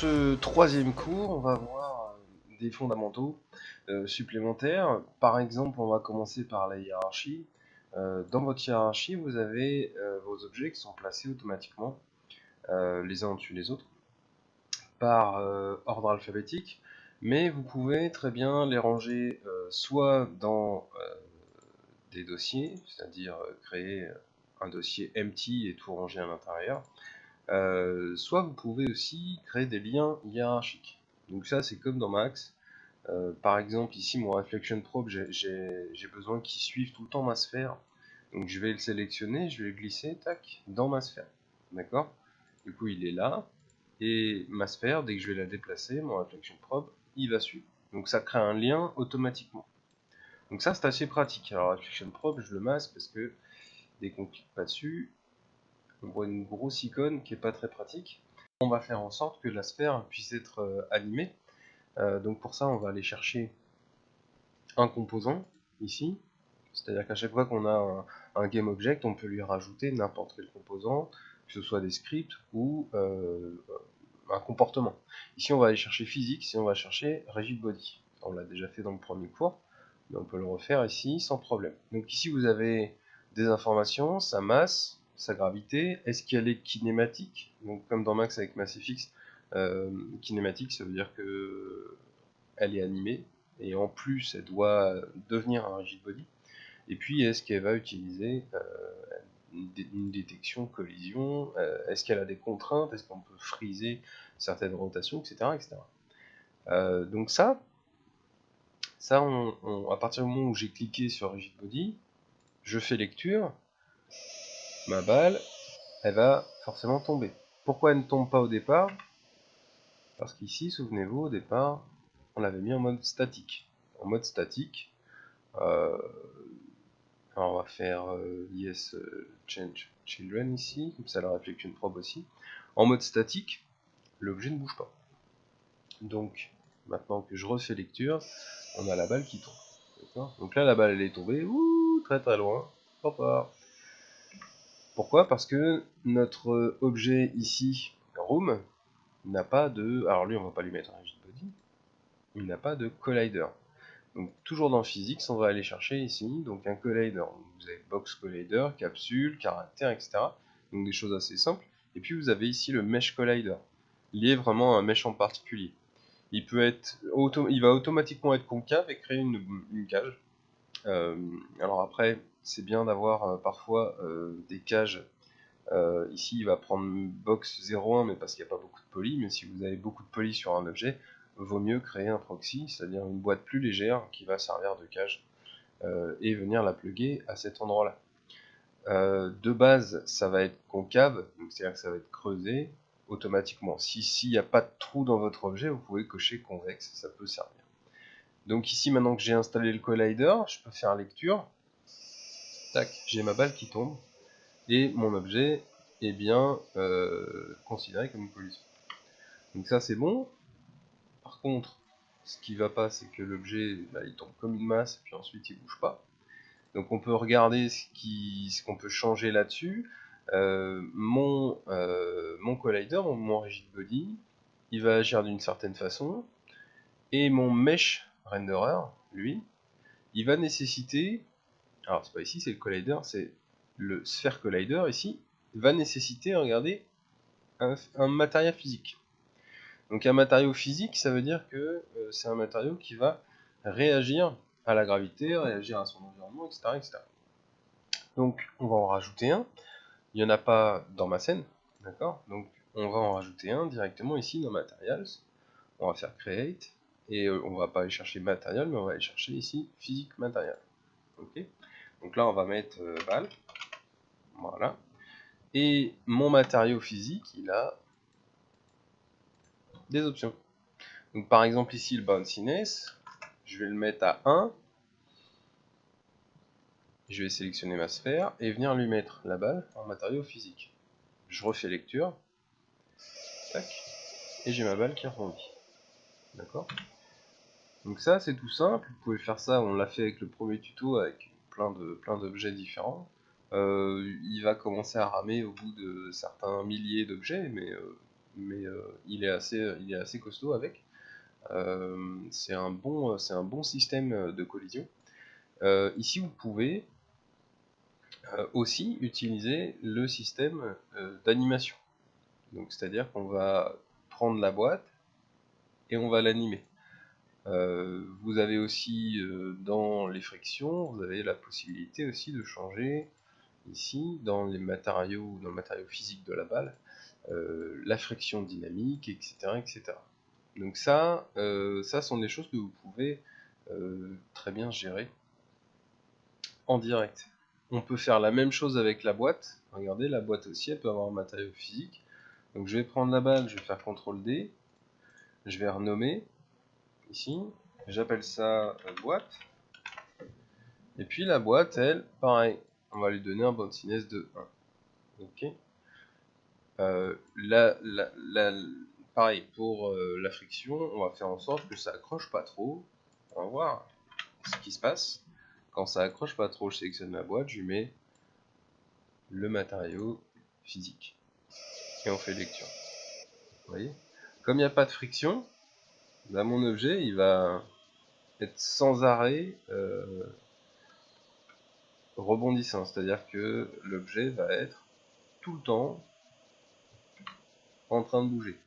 ce troisième cours, on va voir des fondamentaux supplémentaires. Par exemple, on va commencer par la hiérarchie. Dans votre hiérarchie, vous avez vos objets qui sont placés automatiquement les uns au-dessus des autres par ordre alphabétique, mais vous pouvez très bien les ranger soit dans des dossiers, c'est-à-dire créer un dossier empty et tout ranger à l'intérieur, soit vous pouvez aussi créer des liens hiérarchiques. Donc ça, c'est comme dans Max. Par exemple, ici, mon Reflection Probe, j'ai besoin qu'il suive tout le temps ma sphère. Donc je vais le sélectionner, je vais le glisser, tac, dans ma sphère. D'accord? Du coup, il est là. Et ma sphère, dès que je vais la déplacer, mon Reflection Probe, il va suivre. Donc ça crée un lien automatiquement. Donc ça, c'est assez pratique. Alors Reflection Probe, je le masque parce que dès qu'on clique pas dessus, on voit une grosse icône qui est pas très pratique. On va faire en sorte que la sphère puisse être animée. Donc pour ça, on va aller chercher un composant ici. C'est-à-dire qu'à chaque fois qu'on a un GameObject, on peut lui rajouter n'importe quel composant, que ce soit des scripts ou un comportement. Ici, on va aller chercher physique, ici on va chercher rigidBody. On l'a déjà fait dans le premier cours, mais on peut le refaire ici sans problème. Donc ici, vous avez des informations, sa masse, sa gravité, est-ce qu'elle est kinématique? Donc comme dans Max avec MassFX, kinématique, ça veut dire que elle est animée, et en plus, elle doit devenir un rigidBody. Et puis, est-ce qu'elle va utiliser une détection collision, est-ce qu'elle a des contraintes, est-ce qu'on peut friser certaines rotations, etc. etc. Donc ça à partir du moment où j'ai cliqué sur rigidBody, je fais lecture, ma balle, elle va forcément tomber. Pourquoi elle ne tombe pas au départ? Parce qu'ici, souvenez-vous, au départ, on l'avait mis en mode statique. En mode statique, alors on va faire yes change children ici, comme ça la Reflection Probe aussi. En mode statique, l'objet ne bouge pas. Donc, maintenant que je refais lecture, on a la balle qui tombe. Donc là, la balle elle est tombée, très très loin. Hop. Pourquoi? Parce que notre objet ici, room, n'a pas de... Alors lui, on va pas lui mettre un rigidBody. Il n'a pas de collider. Donc toujours dans physics, on va aller chercher ici donc un collider. Vous avez box collider, capsule, caractère, etc. Donc des choses assez simples. Et puis vous avez ici le mesh collider, lié vraiment à un mesh en particulier. Il va automatiquement être concave et créer une cage. Alors après, c'est bien d'avoir parfois des cages. Ici, il va prendre box 0,1, mais parce qu'il n'y a pas beaucoup de poly. Mais si vous avez beaucoup de poly sur un objet, vaut mieux créer un proxy, c'est-à-dire une boîte plus légère qui va servir de cage et venir la plugger à cet endroit-là. De base, ça va être concave, c'est-à-dire que ça va être creusé automatiquement. S'il n'y a pas de trou dans votre objet, vous pouvez cocher convexe, ça peut servir. Donc ici, maintenant que j'ai installé le collider, je peux faire lecture. Tac, j'ai ma balle qui tombe et mon objet est bien considéré comme une collision. Donc ça, c'est bon. Par contre, ce qui va pas, c'est que l'objet, il tombe comme une masse, et puis ensuite il bouge pas. Donc on peut regarder ce qu'on peut changer là-dessus. Mon collider, mon rigidBody, il va agir d'une certaine façon, et mon mesh renderer, lui, il va nécessiter, alors c'est pas ici, c'est le collider, c'est le sphere collider ici, va nécessiter, regardez, un matériau physique. Donc un matériau physique, ça veut dire que c'est un matériau qui va réagir à la gravité, réagir à son environnement, etc. etc. Donc on va en rajouter un. Il n'y en a pas dans ma scène, d'accord? Donc on va en rajouter un directement ici dans Materials. On va faire Create, et on va pas aller chercher Material, mais on va aller chercher ici Physique Material. Ok? Donc là on va mettre balle, voilà. Et mon matériau physique, il a des options. Donc par exemple ici le bounciness, je vais le mettre à 1. Je vais sélectionner ma sphère et venir lui mettre la balle en matériau physique. Je refais lecture. Tac. Et j'ai ma balle qui rebondit. D'accord? Donc ça c'est tout simple, vous pouvez faire ça, on l'a fait avec le premier tuto avec plein d'objets différents. Il va commencer à ramer au bout de certains milliers d'objets, mais mais il est assez costaud avec. C'est un bon système de collision. Ici, vous pouvez aussi utiliser le système d'animation. Donc, c'est-à-dire qu'on va prendre la boîte et on va l'animer. Vous avez aussi dans les frictions, vous avez la possibilité aussi de changer ici dans le matériau physique de la balle, la friction dynamique, etc., etc. Donc ça sont des choses que vous pouvez très bien gérer en direct. On peut faire la même chose avec la boîte. Regardez, la boîte aussi, elle peut avoir un matériau physique. Donc je vais prendre la balle, je vais faire CTRL D, je vais renommer ici, j'appelle ça boîte. Et puis la boîte, elle, pareil, on va lui donner un bounciness de 1. Ok. Pareil, pour la friction, on va faire en sorte que ça accroche pas trop. On va voir ce qui se passe. Quand ça accroche pas trop, je sélectionne ma boîte, je lui mets le matériau physique. Et on fait lecture. Vous voyez? Comme il n'y a pas de friction, bah, mon objet, il va être sans arrêt rebondissant. C'est-à-dire que l'objet va être tout le temps en train de bouger.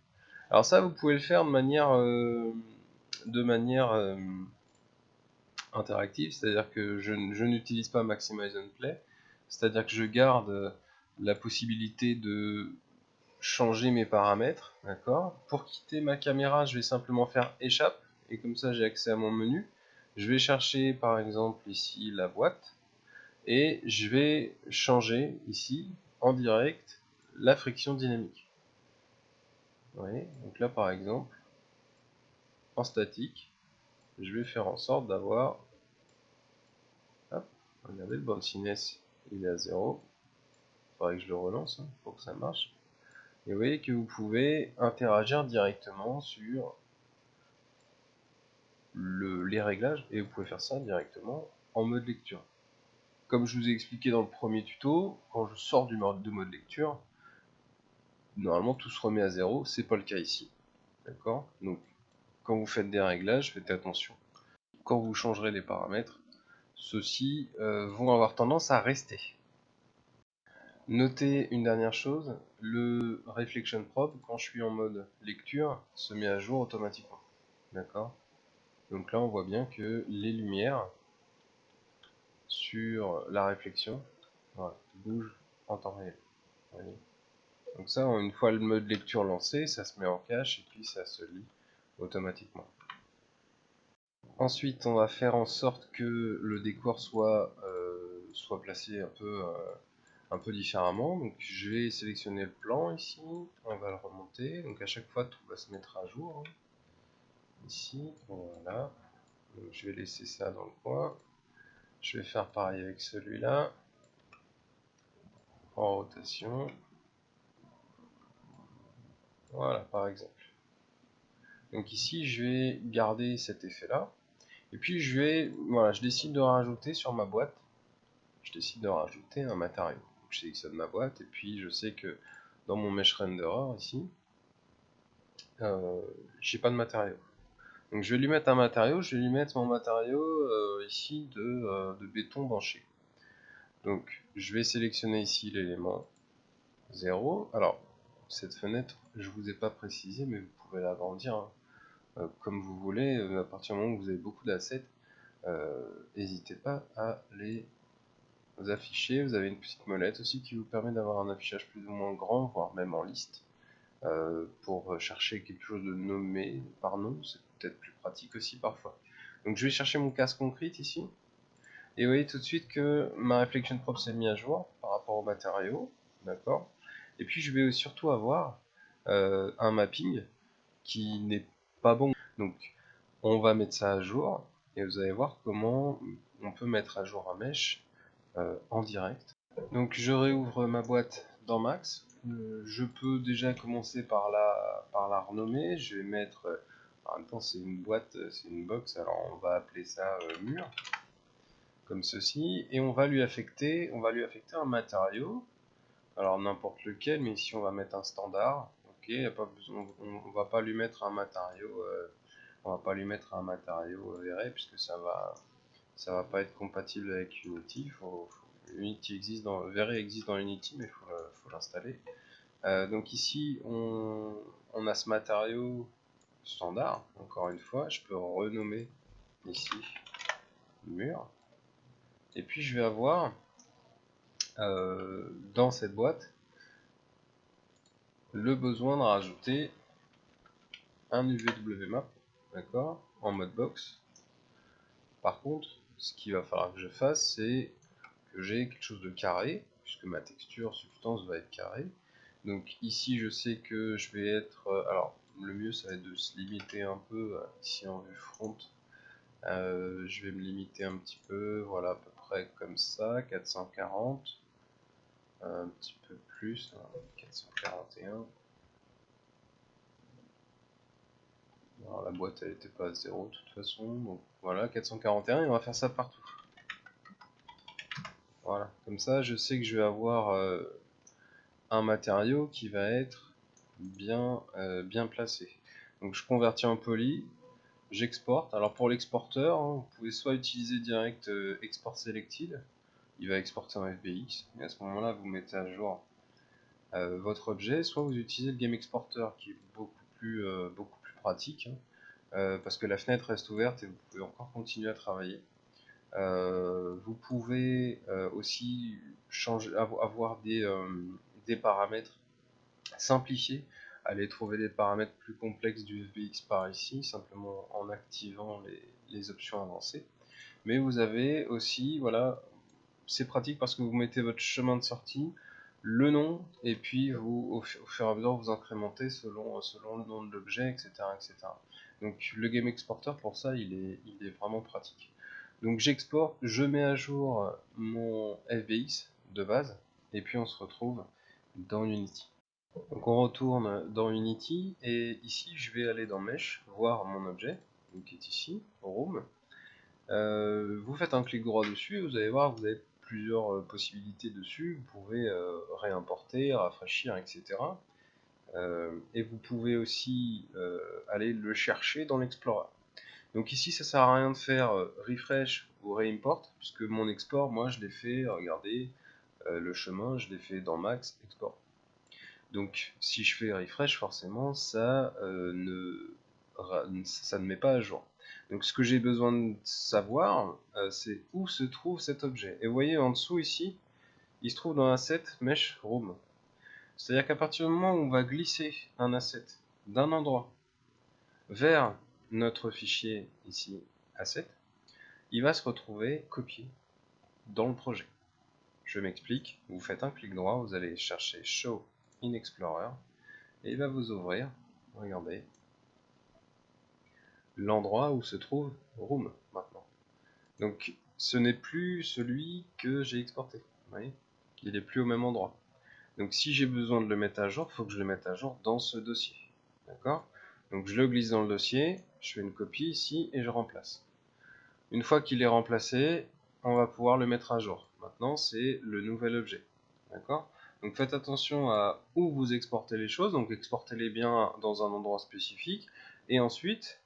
Alors ça, vous pouvez le faire de manière interactive, c'est-à-dire que je n'utilise pas Maximize on Play, c'est-à-dire que je garde la possibilité de changer mes paramètres, d'accord. Pour quitter ma caméra, je vais simplement faire échappe, et comme ça j'ai accès à mon menu. Je vais chercher par exemple ici la boîte, et je vais changer ici en direct la friction dynamique. Vous voyez, donc là par exemple, en statique, je vais faire en sorte d'avoir, regardez, le bounciness il est à 0, il faudrait que je le relance pour que ça marche. Et vous voyez que vous pouvez interagir directement sur les réglages, et vous pouvez faire ça directement en mode lecture. Comme je vous ai expliqué dans le premier tuto, quand je sors du mode lecture, normalement tout se remet à 0, c'est pas le cas ici. D'accord? Donc quand vous faites des réglages, faites attention. Quand vous changerez les paramètres, ceux-ci vont avoir tendance à rester. Notez une dernière chose, le Reflection Probe, quand je suis en mode lecture, se met à jour automatiquement. D'accord? Donc là on voit bien que les lumières sur la réflexion, voilà, bougent en temps réel. Voyez. Donc ça, une fois le mode lecture lancé, ça se met en cache et puis ça se lit automatiquement. Ensuite, on va faire en sorte que le décor soit placé un peu différemment. Donc je vais sélectionner le plan ici, on va le remonter. Donc à chaque fois, tout va se mettre à jour. Ici, voilà. Donc, je vais laisser ça dans le coin. Je vais faire pareil avec celui-là. En rotation. Voilà, par exemple. Donc ici, je vais garder cet effet-là. Et puis je décide de rajouter sur ma boîte, je décide de rajouter un matériau. Donc, je sélectionne ma boîte et puis je sais que dans mon mesh renderer ici, j'ai pas de matériau. Donc je vais lui mettre un matériau, je vais lui mettre mon matériau ici de béton banché. Donc je vais sélectionner ici l'élément 0. Alors cette fenêtre, je vous ai pas précisé, mais vous pouvez l'agrandir comme vous voulez, à partir du moment où vous avez beaucoup d'assets. N'hésitez pas à les afficher. Vous avez une petite molette aussi qui vous permet d'avoir un affichage plus ou moins grand, voire même en liste. Pour chercher quelque chose de nommé par nom, c'est peut-être plus pratique aussi parfois. Donc je vais chercher mon casse concrete ici. Et vous voyez tout de suite que ma Reflection Probe s'est mis à jour par rapport au matériau. D'accord. Et puis je vais surtout avoir un mapping qui n'est pas bon. Donc on va mettre ça à jour et vous allez voir comment on peut mettre à jour un mesh en direct. Donc je réouvre ma boîte dans Max. Je peux déjà commencer par la renommer. Je vais mettre, en même temps c'est une boîte, c'est une box, alors on va appeler ça mur, comme ceci, et on va lui affecter un matériau, alors n'importe lequel, mais ici on va mettre un standard. ok, y a pas besoin, on va pas lui mettre un matériau, verré puisque ça va pas être compatible avec Unity. Unity existe verré existe dans Unity, mais faut l'installer. Donc ici on a ce matériau standard, encore une fois, je peux renommer ici mur, et puis je vais avoir dans cette boîte le besoin de rajouter un UVWMap, d'accord, en mode box. Par contre, ce qu'il va falloir que je fasse, c'est que j'ai quelque chose de carré, puisque ma texture substance va être carrée. Donc ici, je sais que je vais être... alors, le mieux, ça va être de se limiter un peu, ici en vue front. Je vais me limiter un petit peu, voilà, à peu près comme ça, 440. Un petit peu plus, 441. Alors, la boîte elle était pas à 0 de toute façon, donc voilà, 441, et on va faire ça partout. Voilà, comme ça je sais que je vais avoir un matériau qui va être bien placé. Donc je convertis en poly, j'exporte. Alors pour l'exporteur, hein, vous pouvez soit utiliser direct export selected, il va exporter en FBX, et à ce moment là vous mettez à jour votre objet, soit vous utilisez le game exporter qui est beaucoup plus pratique, hein, parce que la fenêtre reste ouverte et vous pouvez encore continuer à travailler. Vous pouvez aussi avoir des paramètres simplifiés, aller trouver des paramètres plus complexes du FBX par ici, simplement en activant les options avancées. Mais vous avez aussi, voilà, c'est pratique parce que vous mettez votre chemin de sortie, le nom, et puis vous, au fur et à mesure, vous incrémentez selon le nom de l'objet, etc., etc. Donc le Game Exporter, pour ça, il est vraiment pratique. Donc j'exporte, je mets à jour mon FBX de base, et puis on se retrouve dans Unity. Donc on retourne dans Unity, et ici je vais aller dans Mesh, voir mon objet, donc qui est ici, Room. Vous faites un clic droit dessus, et vous allez voir, vous avez plusieurs possibilités dessus. Vous pouvez réimporter, rafraîchir, etc. Et vous pouvez aussi aller le chercher dans l'Explorer. Donc ici, ça sert à rien de faire refresh ou réimport, puisque mon export, moi, je l'ai fait, regardez, le chemin, je l'ai fait dans Max Export. Donc si je fais refresh, forcément, ça ne met pas à jour. Donc ce que j'ai besoin de savoir, c'est où se trouve cet objet. Et vous voyez en dessous ici, il se trouve dans Asset Mesh Room. C'est-à-dire qu'à partir du moment où on va glisser un asset d'un endroit vers notre fichier ici, Asset, il va se retrouver copié dans le projet. Je m'explique, vous faites un clic droit, vous allez chercher Show in Explorer, et il va vous ouvrir, regardez, l'endroit où se trouve Room maintenant. Donc ce n'est plus celui que j'ai exporté, vous voyez, il n'est plus au même endroit. Donc si j'ai besoin de le mettre à jour, il faut que je le mette à jour dans ce dossier. D'accord? Donc je le glisse dans le dossier, je fais une copie ici et je remplace. Une fois qu'il est remplacé, on va pouvoir le mettre à jour. Maintenant c'est le nouvel objet. D'accord? Donc faites attention à où vous exportez les choses, donc exportez-les bien dans un endroit spécifique, et ensuite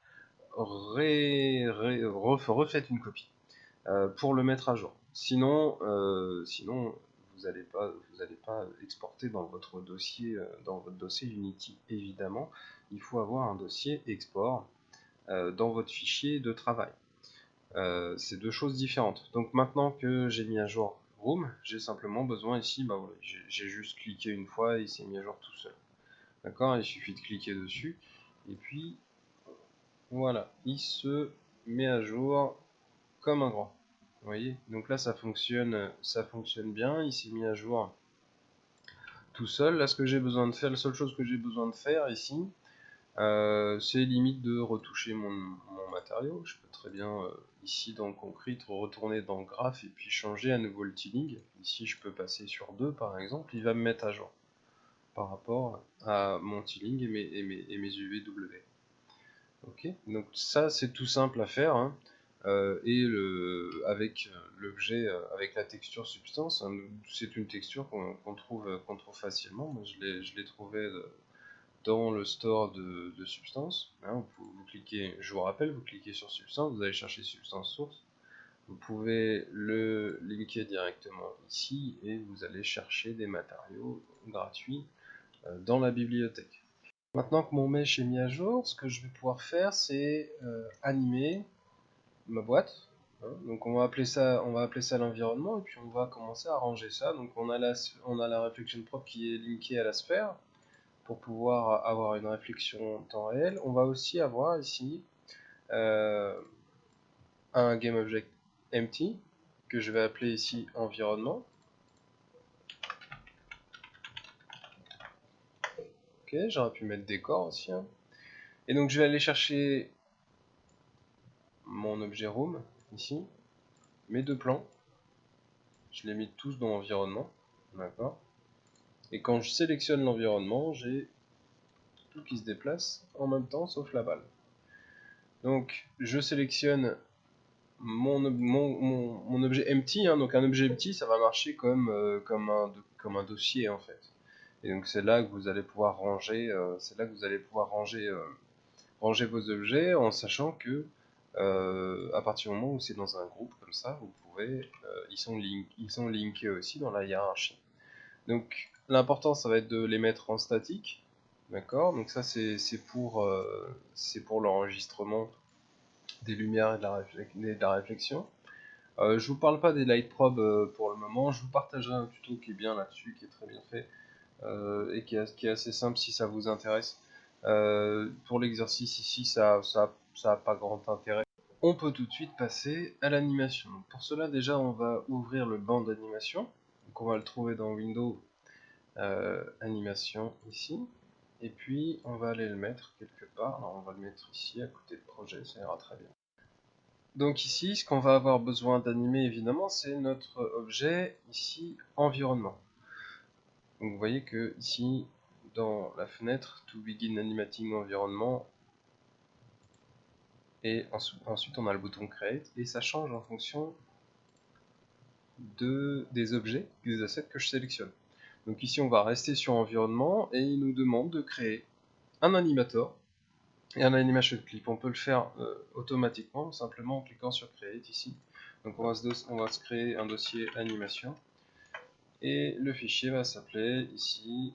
refaites une copie pour le mettre à jour. Sinon vous n'allez pas exporter dans votre dossier Unity. Évidemment, il faut avoir un dossier export dans votre fichier de travail. C'est deux choses différentes. Donc maintenant que j'ai mis à jour Room, j'ai simplement besoin ici, bah voilà, j'ai juste cliqué une fois et il s'est mis à jour tout seul. D'accord? Il suffit de cliquer dessus et puis voilà, il se met à jour comme un grand. Vous voyez? Donc là ça fonctionne bien, il s'est mis à jour tout seul. Là ce que j'ai besoin de faire, la seule chose que j'ai besoin de faire ici, c'est limite de retoucher mon matériau. Je peux très bien ici dans Concrete retourner dans Graph et puis changer à nouveau le tiling. Ici je peux passer sur 2 par exemple, il va me mettre à jour par rapport à mon tiling et mes UVW. Ok, donc ça c'est tout simple à faire, hein. Avec l'objet, avec la texture substance, hein, c'est une texture qu'on trouve facilement. Moi je l'ai trouvé dans le store de substance. Hein, vous cliquez, je vous rappelle, vous cliquez sur substance, vous allez chercher substance source. Vous pouvez le linker directement ici et vous allez chercher des matériaux gratuits dans la bibliothèque. Maintenant que mon mesh est mis à jour, ce que je vais pouvoir faire, c'est animer ma boîte. Hein. Donc on va appeler ça l'environnement et puis on va commencer à ranger ça. Donc on a la reflection prop qui est linkée à la sphère pour pouvoir avoir une réflexion en temps réel. On va aussi avoir ici un GameObject empty que je vais appeler ici environnement. Ok, j'aurais pu mettre décor aussi. Hein. Et donc je vais aller chercher mon objet room ici, mes deux plans. Je les mets tous dans l'environnement. D'accord. Et quand je sélectionne l'environnement, j'ai tout qui se déplace en même temps sauf la balle. Donc je sélectionne mon objet empty, hein. Donc un objet empty ça va marcher comme un dossier en fait. Et donc c'est là que vous allez pouvoir ranger, ranger vos objets en sachant que à partir du moment où c'est dans un groupe comme ça, vous pouvez, ils sont linkés aussi dans la hiérarchie. Donc l'important ça va être de les mettre en statique, d'accord. Donc ça c'est pour l'enregistrement des lumières et de la réflexion. Je vous parle pas des light probes pour le moment, je vous partagerai un tuto qui est bien là-dessus, qui est très bien fait et qui est assez simple si ça vous intéresse. Pour l'exercice ici, ça a pas grand intérêt. On peut tout de suite passer à l'animation. Pour cela, déjà, on va ouvrir le banc d'animation. Donc, on va le trouver dans Windows Animation ici. Et puis, on va aller le mettre quelque part. Alors, on va le mettre ici, à côté de projet, ça ira très bien. Donc ici, ce qu'on va avoir besoin d'animer, évidemment, c'est notre objet, ici, environnement. Donc vous voyez que ici, dans la fenêtre, To Begin Animating Environment, et ensuite on a le bouton Create, et ça change en fonction des objets, des assets que je sélectionne. Donc ici on va rester sur environnement, et il nous demande de créer un animator, et un animation clip. On peut le faire automatiquement, simplement en cliquant sur Create ici. Donc on va se créer un dossier animation, et le fichier va s'appeler ici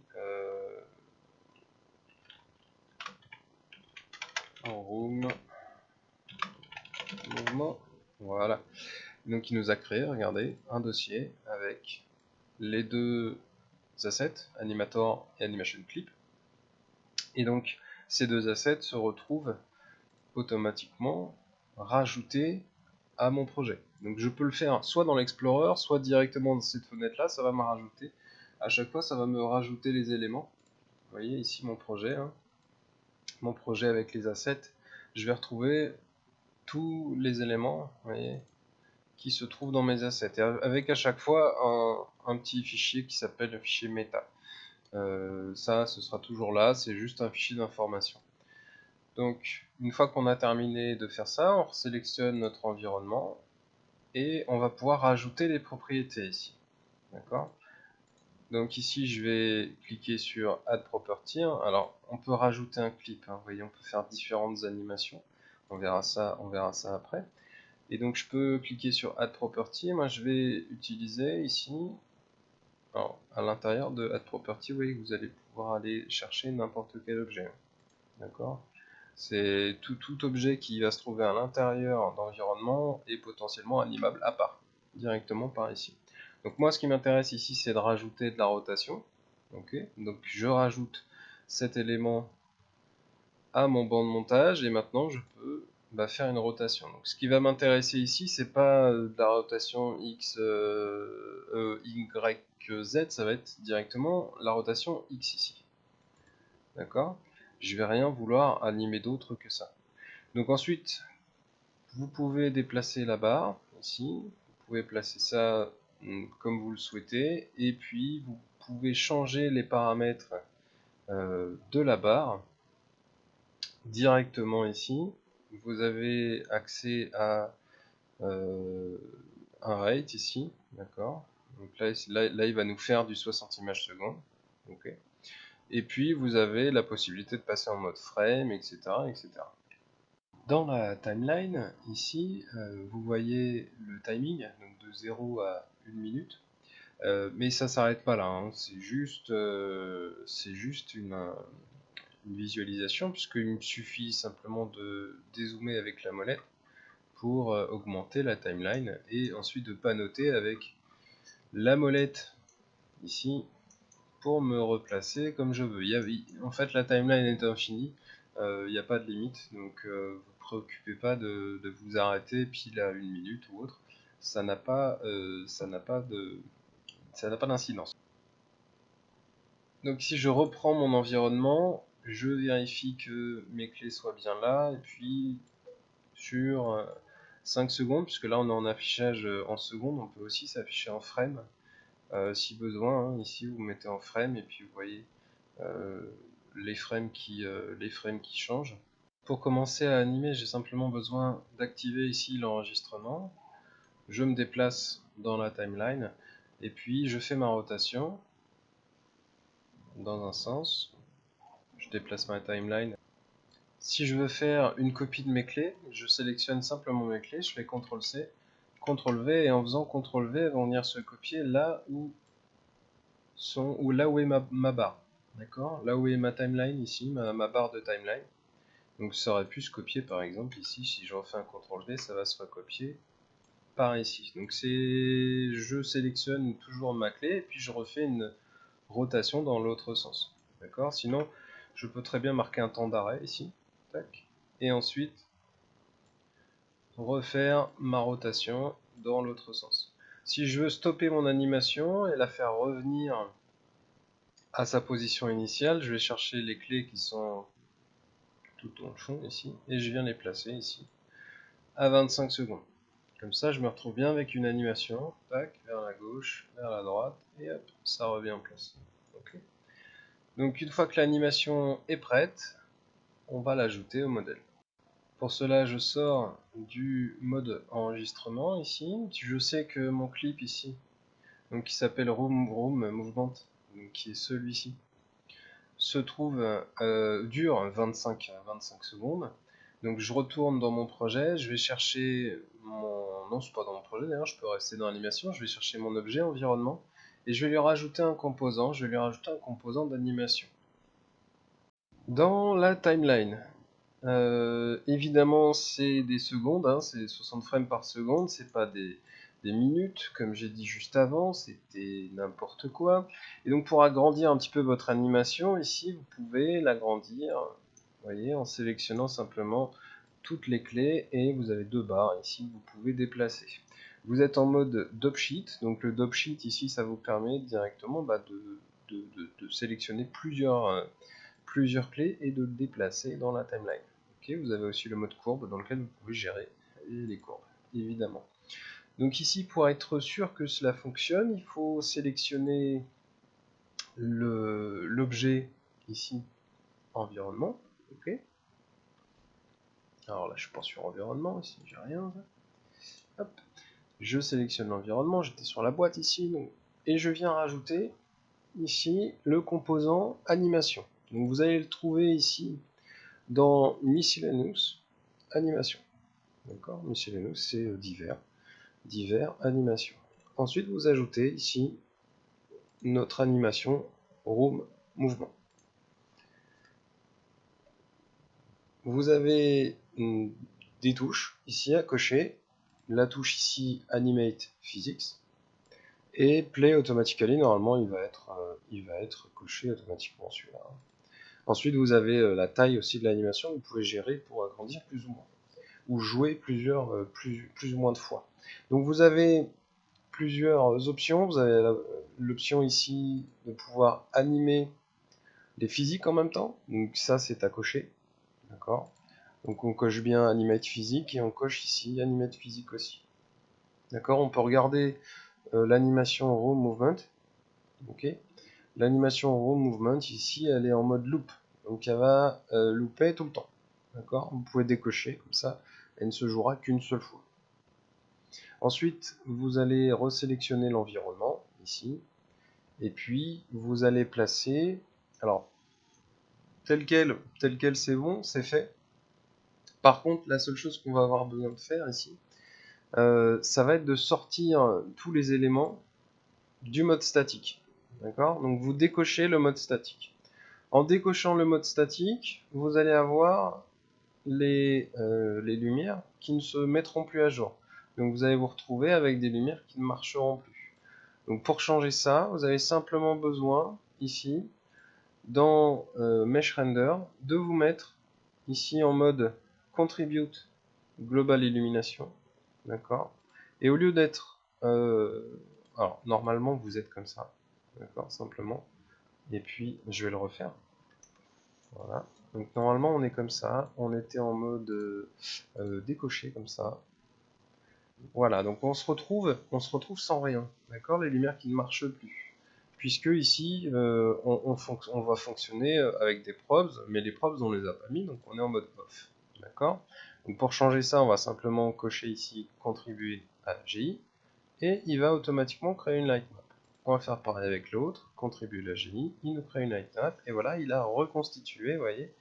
en room mouvement. Voilà. Donc il nous a créé, regardez, un dossier avec les deux assets, Animator et Animation Clip. Et donc ces deux assets se retrouvent automatiquement rajoutés à mon projet. Donc je peux le faire soit dans l'Explorer, soit directement dans cette fenêtre-là, ça va me rajouter. À chaque fois, ça va me rajouter les éléments. Vous voyez ici mon projet, hein. Mon projet avec les assets. Je vais retrouver tous les éléments, vous voyez, qui se trouvent dans mes assets, et avec à chaque fois un petit fichier qui s'appelle le fichier méta. Ça, ce sera toujours là, c'est juste un fichier d'information. Donc, une fois qu'on a terminé de faire ça, on sélectionne notre environnement, et on va pouvoir rajouter les propriétés ici. D'accord ? Donc ici, je vais cliquer sur Add Property. Alors, on peut rajouter un clip, hein. Vous voyez, on peut faire différentes animations. On verra ça après. Et donc je peux cliquer sur Add Property. Moi je vais utiliser ici, alors, à l'intérieur de Add Property, vous voyez que vous allez pouvoir aller chercher n'importe quel objet. D'accord ? C'est tout objet qui va se trouver à l'intérieur d'environnement est potentiellement animable à part, directement par ici. Donc moi ce qui m'intéresse ici c'est de rajouter de la rotation. Okay, donc je rajoute cet élément à mon banc de montage et maintenant je peux faire une rotation. Donc, ce qui va m'intéresser ici, c'est pas de la rotation X, Y, Z, ça va être directement la rotation X ici. D'accord ? Je vais rien vouloir animer d'autre que ça. Donc ensuite, vous pouvez déplacer la barre ici, vous pouvez placer ça comme vous le souhaitez, et puis vous pouvez changer les paramètres de la barre directement ici. Vous avez accès à un rate ici, d'accord. Donc là, il va nous faire du 60 images secondes. Okay. Et puis vous avez la possibilité de passer en mode frame, etc. etc. Dans la timeline, ici, vous voyez le timing, donc de 0 à 1 minute. Mais ça s'arrête pas là, hein. C'est juste une visualisation, puisqu'il me suffit simplement de dézoomer avec la molette pour augmenter la timeline, et ensuite de panoter avec la molette ici pour me replacer comme je veux. En fait, la timeline est infinie, il n'y a pas de limite, donc vous préoccupez pas de vous arrêter pile à 1 minute ou autre. Ça n'a pas d'incidence. Donc si je reprends mon environnement, je vérifie que mes clés soient bien là, et puis sur 5 secondes, puisque là on est en affichage en secondes, on peut aussi s'afficher en frame si besoin, hein. Ici vous mettez en frame, et puis vous voyez les frames qui changent. Pour commencer à animer, j'ai simplement besoin d'activer ici l'enregistrement. Je me déplace dans la timeline, et puis je fais ma rotation dans un sens. Je déplace ma timeline. Si je veux faire une copie de mes clés, je sélectionne simplement mes clés, je fais CTRL-C, CTRL-V, et en faisant CTRL-V, elles vont venir se copier là où est ma barre. D'accord? Là où est ma timeline ici, ma barre de timeline. Donc ça aurait pu se copier par exemple ici, si je refais un CTRL-V, ça va se recopier par ici. Donc je sélectionne toujours ma clé, et puis je refais une rotation dans l'autre sens. D'accord? Sinon, je peux très bien marquer un temps d'arrêt ici. Tac. Et ensuite, refaire ma rotation dans l'autre sens. Si je veux stopper mon animation et la faire revenir à sa position initiale, je vais chercher les clés qui sont tout au fond ici, et je viens les placer ici à 25 secondes. Comme ça, je me retrouve bien avec une animation, tac, vers la gauche, vers la droite, et hop, ça revient en place. Okay. Donc une fois que l'animation est prête, on va l'ajouter au modèle. Pour cela, je sors du mode enregistrement ici. Je sais que mon clip ici, donc qui s'appelle Room Movement, donc qui est celui-ci, se trouve dure 25 secondes. Donc je retourne dans mon projet, je vais chercher mon... Non, c'est pas dans mon projet d'ailleurs, je peux rester dans l'animation, je vais chercher mon objet environnement, et je vais lui rajouter un composant, d'animation. Dans la timeline, évidemment c'est des secondes, hein, c'est 60 frames par seconde, c'est pas des minutes, comme j'ai dit juste avant, c'était n'importe quoi. Et donc pour agrandir un petit peu votre animation, ici vous pouvez l'agrandir, vous voyez, en sélectionnant simplement toutes les clés, et vous avez deux barres ici que vous pouvez déplacer. Vous êtes en mode dopsheet, donc le dopsheet ici ça vous permet directement de sélectionner plusieurs clés et de déplacer dans la timeline. Okay, vous avez aussi le mode courbe dans lequel vous pouvez gérer les courbes, évidemment. Donc ici, pour être sûr que cela fonctionne, il faut sélectionner l'objet ici, environnement. Okay. Alors là, je suis pas sur environnement, ici j'ai rien. Hop. Je sélectionne l'environnement, j'étais sur la boîte ici, donc, et je viens rajouter ici le composant animation. Donc vous allez le trouver ici dans Miscellaneous Animation. D'accord? Miscellaneous, c'est divers animation. Ensuite, vous ajoutez ici notre animation Room Mouvement. Vous avez des touches ici à cocher. La touche ici Animate Physics, et Play Automatically. Normalement, il va être coché automatiquement celui-là. Ensuite, vous avez la taille aussi de l'animation. Vous pouvez gérer pour agrandir plus ou moins, ou jouer plus ou moins de fois. Donc vous avez plusieurs options. Vous avez l'option ici de pouvoir animer les physiques en même temps. Donc ça, c'est à cocher. D'accord. Donc on coche bien Animate Physique, et on coche ici Animate Physique aussi. D'accord. On peut regarder l'animation Room Movement. Ok. L'animation Room Movement ici, elle est en mode loop. Donc elle va looper tout le temps. D'accord. Vous pouvez décocher comme ça. Elle ne se jouera qu'une seule fois. Ensuite, vous allez resélectionner l'environnement, ici, et puis vous allez placer Alors, tel quel c'est bon, c'est fait. Par contre, la seule chose qu'on va avoir besoin de faire ici, ça va être de sortir tous les éléments du mode statique. D'accord? Donc vous décochez le mode statique. En décochant le mode statique, vous allez avoir les lumières qui ne se mettront plus à jour. Donc vous allez vous retrouver avec des lumières qui ne marcheront plus. Donc pour changer ça, vous avez simplement besoin, ici, dans Mesh Render, de vous mettre ici en mode Contribute Global Illumination. D'accord? Et au lieu d'être... alors, normalement, vous êtes comme ça. D'accord? Simplement. Et puis, je vais le refaire. Voilà. Donc, normalement, on est comme ça. On était en mode décoché, comme ça. Voilà. Donc, on se retrouve sans rien. D'accord? Les lumières qui ne marchent plus. Puisque ici, on va fonctionner avec des probes, mais les probes, on les a pas mis, donc on est en mode off. D'accord? Donc pour changer ça, on va simplement cocher ici contribuer à GI, et il va automatiquement créer une lightmap. On va faire pareil avec l'autre, contribuer à GI, il nous crée une lightmap, et voilà, il a reconstitué, vous voyez,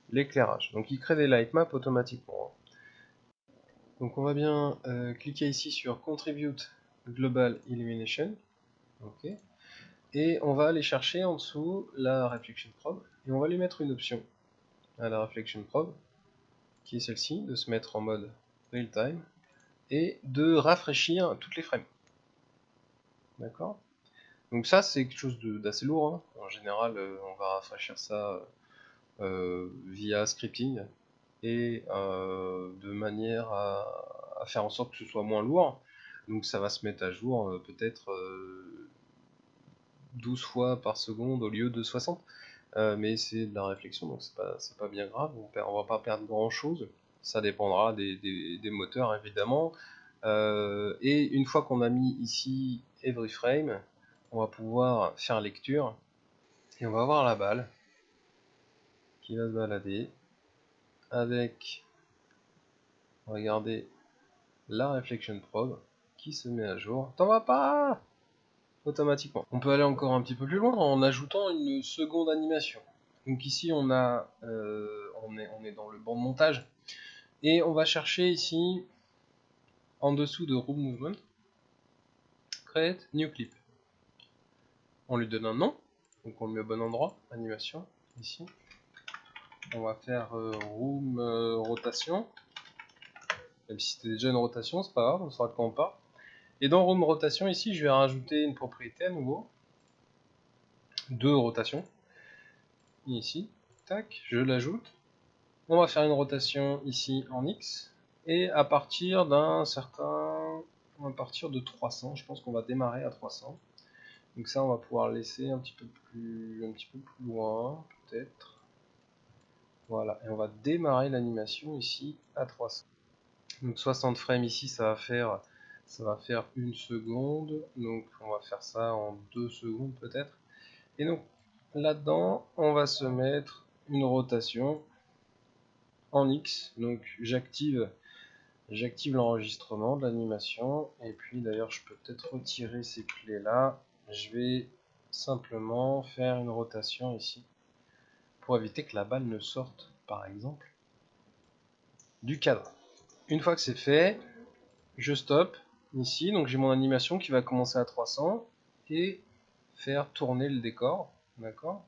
l'éclairage. Donc il crée des lightmaps automatiquement. Donc on va bien cliquer ici sur Contribute Global Illumination. Ok. Et on va aller chercher en dessous la Reflection Probe, et on va lui mettre une option à la Reflection Probe, qui est celle-ci, de se mettre en mode Real Time, et de rafraîchir toutes les frames. D'accord? Donc ça, c'est quelque chose d'assez lourd, hein. En général, on va rafraîchir ça via scripting, et de manière à faire en sorte que ce soit moins lourd. Donc ça va se mettre à jour peut-être 12 fois par seconde au lieu de 60. Mais c'est de la réflexion, donc c'est pas bien grave, on va pas perdre grand chose, ça dépendra des moteurs évidemment. Et une fois qu'on a mis ici Every Frame, on va pouvoir faire lecture, et on va avoir la balle qui va se balader avec, regardez, la Reflection Probe qui se met à jour. T'en vas pas! Automatiquement. On peut aller encore un petit peu plus loin en ajoutant une seconde animation. Donc ici on a, on est dans le banc de montage, et on va chercher ici en dessous de Room Movement, Create New Clip. On lui donne un nom, donc on le met au bon endroit, animation, ici. On va faire Room Rotation, même si c'était déjà une rotation, c'est pas grave, on saura de quoi on parle. Et dans Room Rotation, ici, je vais rajouter une propriété à nouveau, de rotation. Ici, tac, je l'ajoute. On va faire une rotation ici en X, et à partir d'un certain... à partir de 300, je pense qu'on va démarrer à 300. Donc ça, on va pouvoir laisser un petit peu plus loin, peut-être. Voilà, et on va démarrer l'animation ici à 300. Donc 60 frames ici, ça va faire 1 seconde. Donc on va faire ça en 2 secondes peut-être. Et donc là-dedans, on va se mettre une rotation en X. Donc j'active l'enregistrement de l'animation, et puis d'ailleurs je peux peut-être retirer ces clés là. Je vais simplement faire une rotation ici pour éviter que la balle ne sorte par exemple du cadre. Une fois que c'est fait, je stoppe ici, donc j'ai mon animation qui va commencer à 300 et faire tourner le décor, d'accord?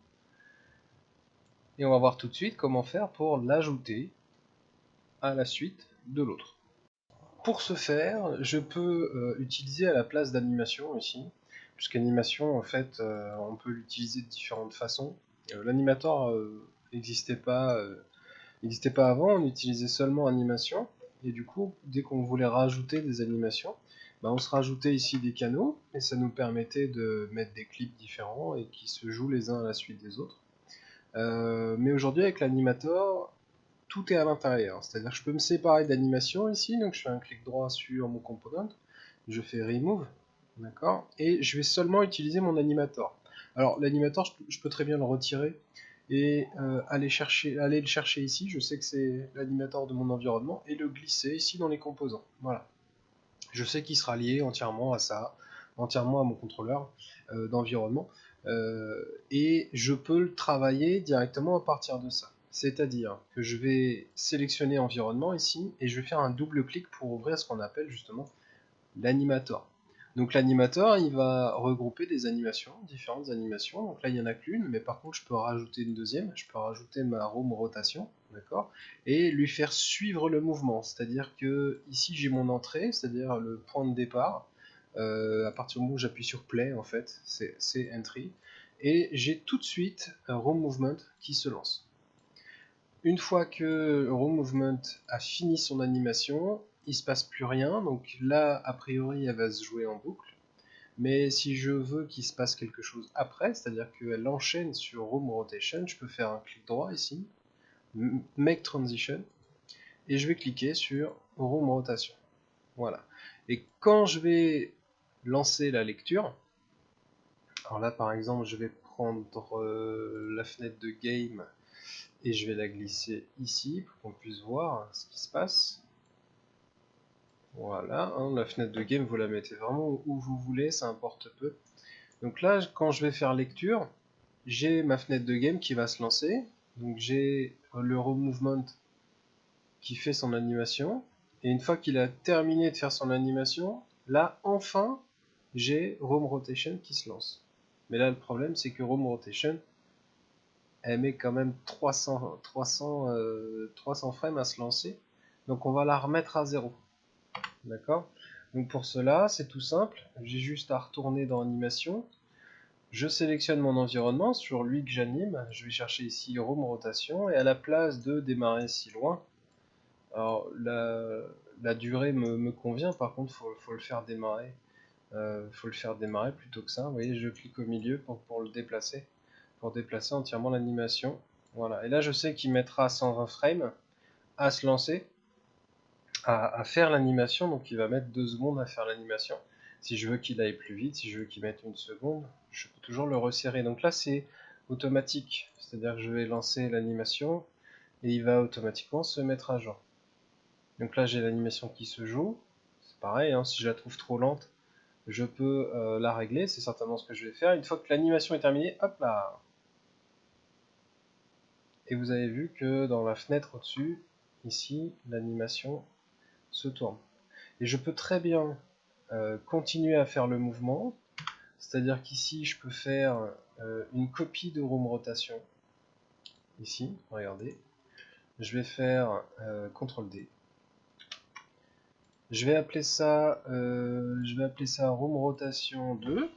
Et on va voir tout de suite comment faire pour l'ajouter à la suite de l'autre. Pour ce faire, je peux utiliser à la place d'animation ici, puisqu'animation en fait on peut l'utiliser de différentes façons. L'animator n'existait pas avant, on utilisait seulement animation, et du coup dès qu'on voulait rajouter des animations, on se rajoutait ici des canaux, et ça nous permettait de mettre des clips différents et qui se jouent les uns à la suite des autres. Mais aujourd'hui avec l'animator, tout est à l'intérieur, c'est-à-dire que je peux me séparer d'animation ici, donc je fais un clic droit sur mon component, je fais remove, d'accord, et je vais seulement utiliser mon animator. Alors l'animator, je peux très bien le retirer et aller le chercher ici, je sais que c'est l'animator de mon environnement, et le glisser ici dans les composants. Voilà, je sais qu'il sera lié entièrement à ça, entièrement à mon contrôleur d'environnement. et je peux le travailler directement à partir de ça. C'est-à-dire que je vais sélectionner environnement ici et je vais faire un double clic pour ouvrir ce qu'on appelle justement l'animator. Donc l'animator, il va regrouper des animations, différentes animations. Donc là, il n'y en a qu'une, mais par contre, je peux rajouter une deuxième. Je peux rajouter ma room rotation, d'accord, et lui faire suivre le mouvement. C'est-à-dire que ici, j'ai mon entrée, c'est-à-dire le point de départ. À partir du moment où j'appuie sur play, en fait, c'est entry. Et j'ai tout de suite un room movement qui se lance. Une fois que room movement a fini son animation, il se passe plus rien, donc là a priori elle va se jouer en boucle, mais si je veux qu'il se passe quelque chose après, c'est-à-dire qu'elle enchaîne sur room rotation, je peux faire un clic droit ici, make transition, et je vais cliquer sur room rotation. Voilà. Et quand je vais lancer la lecture, alors là par exemple je vais prendre la fenêtre de game et je vais la glisser ici pour qu'on puisse voir ce qui se passe. Voilà, hein, la fenêtre de game, vous la mettez vraiment où vous voulez, ça importe peu. Donc là, quand je vais faire lecture, j'ai ma fenêtre de game qui va se lancer. Donc j'ai le room movement qui fait son animation. Et une fois qu'il a terminé de faire son animation, là, enfin, j'ai room rotation qui se lance. Mais là, le problème, c'est que room rotation, elle met quand même 300 frames à se lancer. Donc on va la remettre à 0. D'accord? Donc pour cela, c'est tout simple. J'ai juste à retourner dans animation. Je sélectionne mon environnement, sur lui que j'anime. Je vais chercher ici room rotation. Et à la place de démarrer si loin, alors la durée me convient, par contre faut le faire démarrer. Faut le faire démarrer plutôt que ça. Vous voyez, je clique au milieu pour le déplacer. Pour déplacer entièrement l'animation. Voilà. Et là je sais qu'il mettra 120 frames à se lancer. À faire l'animation, donc il va mettre 2 secondes à faire l'animation. Si je veux qu'il aille plus vite, si je veux qu'il mette 1 seconde, je peux toujours le resserrer. Donc là c'est automatique, c'est-à-dire que je vais lancer l'animation et il va automatiquement se mettre à jour. Donc là j'ai l'animation qui se joue, c'est pareil, hein, si je la trouve trop lente, je peux la régler, c'est certainement ce que je vais faire. Une fois que l'animation est terminée, hop là. Et vous avez vu que dans la fenêtre au-dessus, ici, l'animation se tourne. Et je peux très bien continuer à faire le mouvement, c'est-à-dire qu'ici je peux faire une copie de room rotation. Ici, regardez. Je vais faire CTRL D. Je vais appeler ça room rotation 2.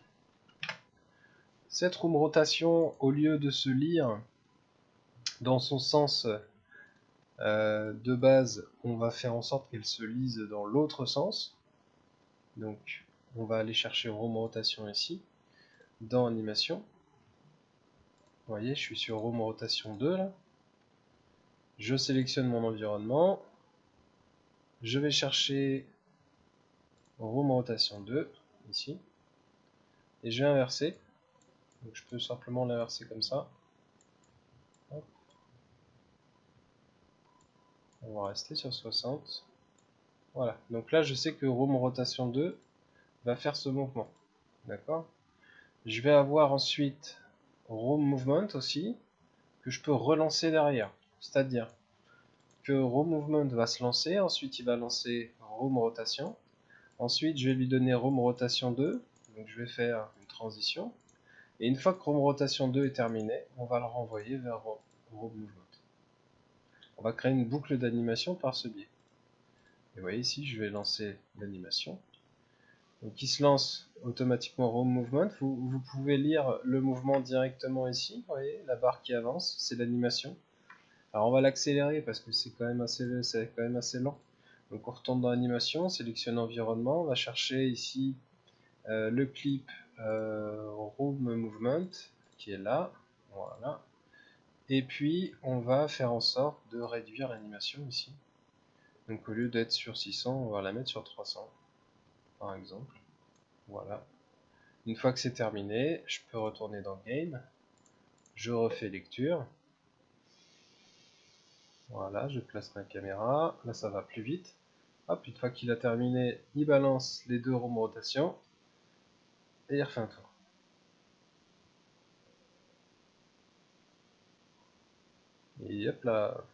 Cette room rotation, au lieu de se lire dans son sens de base, on va faire en sorte qu'elle se lise dans l'autre sens. Donc on va aller chercher room rotation ici, dans animation. Vous voyez, je suis sur room rotation 2 là. Je sélectionne mon environnement. Je vais chercher room rotation 2 ici. Et je vais inverser. Donc je peux simplement l'inverser comme ça. Hop. On va rester sur 60. Voilà. Donc là, je sais que room rotation 2 va faire ce mouvement. D'accord? Je vais avoir ensuite room movement aussi, que je peux relancer derrière. C'est-à-dire que room movement va se lancer, ensuite il va lancer room rotation. Ensuite, je vais lui donner room rotation 2, donc je vais faire une transition. Et une fois que room rotation 2 est terminé, on va le renvoyer vers room movement. On va créer une boucle d'animation par ce biais. Et vous voyez ici, je vais lancer l'animation. Donc il se lance automatiquement room movement. Vous pouvez lire le mouvement directement ici. Vous voyez, la barre qui avance, c'est l'animation. Alors on va l'accélérer parce que c'est quand même assez lent. Donc on retourne dans l'animation, sélectionne environnement, on va chercher ici le clip room movement qui est là, voilà. Et puis on va faire en sorte de réduire l'animation ici. Donc au lieu d'être sur 600, on va la mettre sur 300 par exemple. Voilà. Une fois que c'est terminé, je peux retourner dans Game. Je refais lecture. Voilà, je place ma caméra. Là ça va plus vite. Hop, une fois qu'il a terminé, il balance les deux room rotations. Et il refait un tour. Et hop là.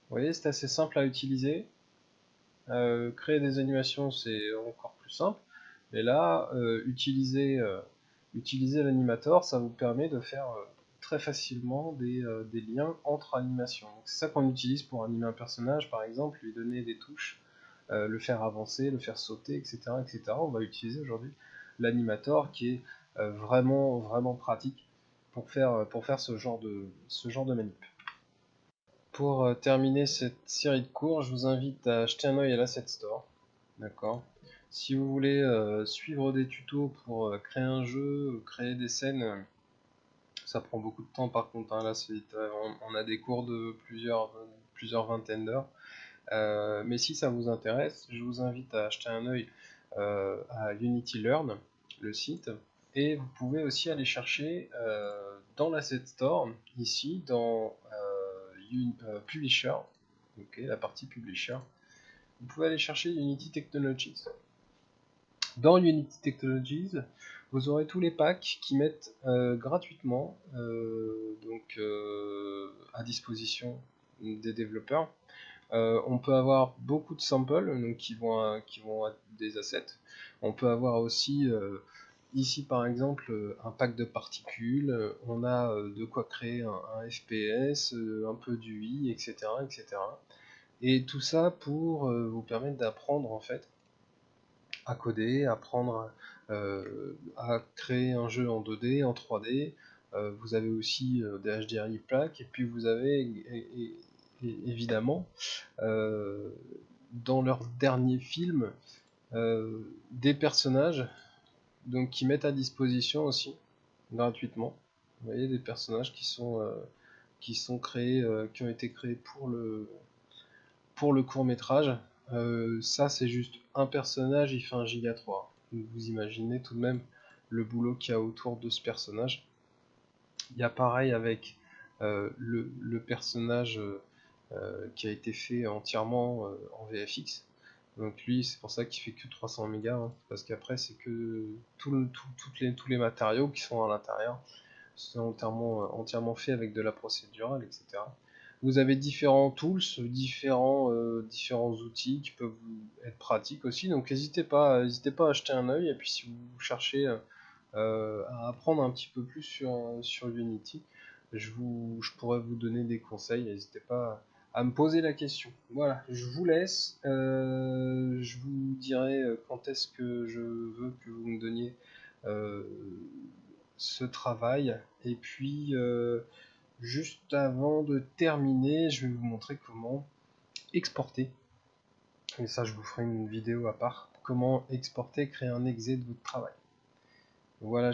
Vous voyez, c'est assez simple à utiliser. Créer des animations, c'est encore plus simple. Mais là, utiliser l'animator, ça vous permet de faire très facilement des liens entre animations. C'est ça qu'on utilise pour animer un personnage, par exemple, lui donner des touches, le faire avancer, le faire sauter, etc. etc. On va utiliser aujourd'hui l'animator qui est vraiment, vraiment pratique pour faire ce genre de manip. Pour terminer cette série de cours, je vous invite à jeter un œil à l'Asset Store. D'accord. Si vous voulez suivre des tutos pour créer un jeu, créer des scènes, ça prend beaucoup de temps par contre. Hein, là, on a des cours de plusieurs vingtaines d'heures. Mais si ça vous intéresse, je vous invite à jeter un œil à Unity Learn, le site. Et vous pouvez aussi aller chercher dans l'Asset Store, ici, dans Publisher, okay, la partie Publisher, vous pouvez aller chercher Unity Technologies. Dans Unity Technologies, vous aurez tous les packs qui mettent gratuitement à disposition des développeurs. On peut avoir beaucoup de samples donc qui vont être des assets. On peut avoir aussi ici par exemple un pack de particules, on a de quoi créer un FPS, un peu d'UI, etc., etc. Et tout ça pour vous permettre d'apprendre en fait à coder, apprendre à créer un jeu en 2D, en 3D. Vous avez aussi des HDRI plaques, et puis vous avez évidemment dans leur dernier film des personnages donc qui mettent à disposition aussi gratuitement. Vous voyez, des personnages qui sont créés, qui ont été créés pour le court métrage. Ça c'est juste un personnage, il fait 1 giga 3. Donc vous imaginez tout de même le boulot qu'il y a autour de ce personnage. Il y a pareil avec le personnage qui a été fait entièrement en VFX. Donc lui, c'est pour ça qu'il fait que 300 mégas, hein, parce qu'après c'est que tous les matériaux qui sont à l'intérieur sont entièrement faits avec de la procédurale, etc. Vous avez différents tools, différents outils qui peuvent être pratiques aussi, donc n'hésitez pas à jeter un œil, et puis si vous cherchez à apprendre un petit peu plus sur Unity, je pourrais vous donner des conseils, n'hésitez pas à me poser la question. Voilà, je vous laisse, je vous dirai quand est-ce que je veux que vous me donniez ce travail, et puis juste avant de terminer, je vais vous montrer comment exporter, et ça je vous ferai une vidéo à part, comment exporter, créer un exe de votre travail. Voilà.